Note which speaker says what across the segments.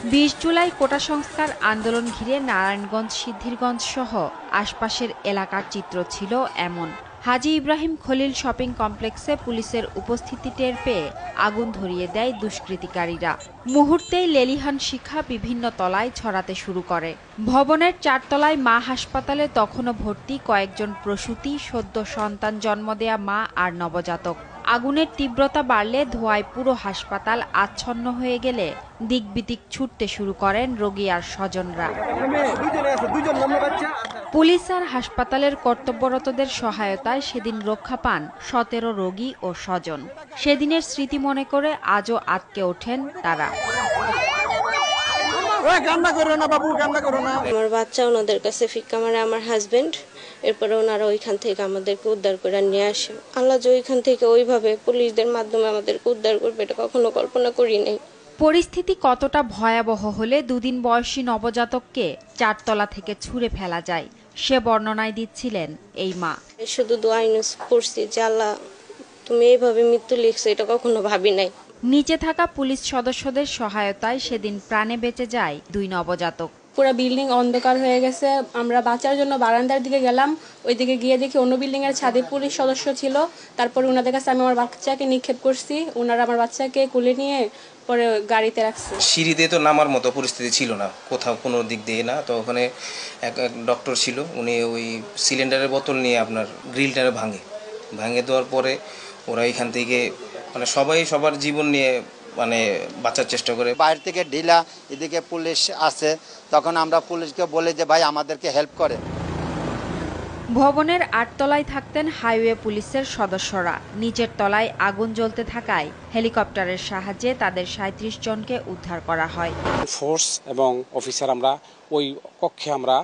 Speaker 1: 20 জুলাই কোটা সংস্কার আন্দোলন ঘিরে নারায়ণগঞ্জ, সিদ্ধিরগঞ্জ সহ আশপাশের এলাকার চিত্র ছিল এমন। হাজী ইব্রাহিম খলিল শপিং কমপ্লেক্সে পুলিশের উপস্থিতি টের পেয়ে আগুন ধরিয়ে দেয় দুষ্কৃতিকারীরা। মুহূর্তেই লেলিহান শিখা বিভিন্ন তলায় ছড়াতে শুরু করে। ভবনের 4 তলায় মা হাসপাতালে তখনও ভর্তি কয়েকজন প্রসূতি, সদ্য সন্তান জন্ম দেয়া মা আর নবজাতক। আগুনের তীব্রতা বাড়লে ধোঁয়ায় পুরো হাসপাতাল আচ্ছন্ন হয়ে গেলে দিকবিদিক ছুটতে শুরু করেন রোগী আর স্বজনরা। পুলিশ আর হাসপাতালের কর্তব্যরতদের সহায়তায় সেদিন রক্ষা পান 17 রোগী ও স্বজন। সেদিনের স্মৃতি মনে করে আজও আঁতকে ওঠেন তারা।
Speaker 2: আমার বাচ্চা ওনাদের কাছে ফিক্কা মারে আমার হাজবেন্ড, এরপরে ওনারা ওইখান থেকে আমাদেরকে উদ্ধার করে নিয়ে আসে। আল্লাহ যে ওইখান থেকে ওইভাবে পুলিশদের মাধ্যমে আমাদেরকে উদ্ধার করবে এটা কখনো কল্পনা করি নাই।
Speaker 1: পরিস্থিতি কতটা ভয়াবহ হলে দুদিন বয়সী নবজাতককে 4 তলা থেকে ছুঁড়ে ফেলা যায়, সে বর্ণনায় দিচ্ছিলেন এই মা।
Speaker 2: শুধু দোয়া করছি যে আল্লাহ তুমি এইভাবে মৃত্যু লিখছো, এটা কখনো ভাবি নাই।
Speaker 1: নিচে থাকা পুলিশ সদস্যদের সহায়তায় সেদিন প্রাণে বেঁচে যায় 2 নবজাতক।
Speaker 3: পুরো বিল্ডিং অন্ধকার হয়ে গেছে। আমরা বাঁচার জন্য বারান্দার দিকে গেলাম, ওইদিকে গিয়ে দেখি অন্য বিল্ডিং এর ছাদে পুলিশ সদস্য ছিল। তারপরে ওনাদের কাছে আমি আমার বাচ্চাকে নিক্ষেপ করছি, ওনারা আমার বাচ্চাকে কুলে নিয়ে পরে গাড়িতে রাখছে।
Speaker 4: সিঁড়িতে তো নামার মতো পরিস্থিতি ছিল না, কোথাও কোনো দিক দিয়ে না। তো ওখানে এক ডক্টর ছিল, উনি ওই সিলিন্ডারের বোতল নিয়ে আপনার গ্রিলটারে ভাঙে দেওয়ার পরে ওরা এখান থেকে মানে সবাই সবার জীবন নিয়ে মানে বাঁচার চেষ্টা করে।
Speaker 5: বাইরে থেকে ঢিলা, এদিকে পুলিশ আছে, তখন আমরা পুলিশকে বলি যে ভাই আমাদেরকে হেল্প করে।
Speaker 1: ভবনের 8 তলায় থাকতেন হাইওয়ে পুলিশের সদস্যরা। নিচের তলায় আগুন জ্বলতে থাকায় হেলিকপ্টারের সাহায্যে তাদের 37 জনকে উদ্ধার করা হয়।
Speaker 6: ফোর্স এবং অফিসার আমরা ওই কক্ষে আমরা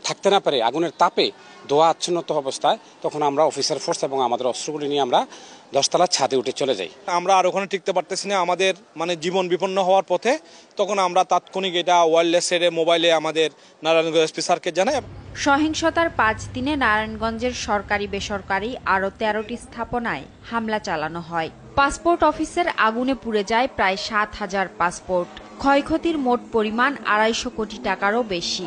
Speaker 6: থাকতে না পারে আগুনের তাপে ধোয়া আচ্ছন্ন অবস্থায়, তখন আমরা অফিসার ফোর্স এবং আমাদের অস্ত্রগুলি নিয়ে আমরা 10 তলার ছাদে উঠে চলে যাই।
Speaker 7: আমরা আর ওখানে টিকতে পারতেছি না, আমাদের মানে জীবন বিপন্ন হওয়ার পথে। তখন আমরা তাৎক্ষণিক এটা ওয়্যারলেস সেরে মোবাইলে আমাদের নারায়ণগঞ্জ এসপি স্যারকে জানাই।
Speaker 1: সহিংসতার 5 দিনে নারায়ণগঞ্জের সরকারি বেসরকারি আরও 13টি স্থাপনায় হামলা চালানো হয়। পাসপোর্ট অফিসের আগুনে পুড়ে যায় প্রায় 7,000 পাসপোর্ট। ক্ষয়ক্ষতির মোট পরিমাণ 250 কোটি টাকারও বেশি।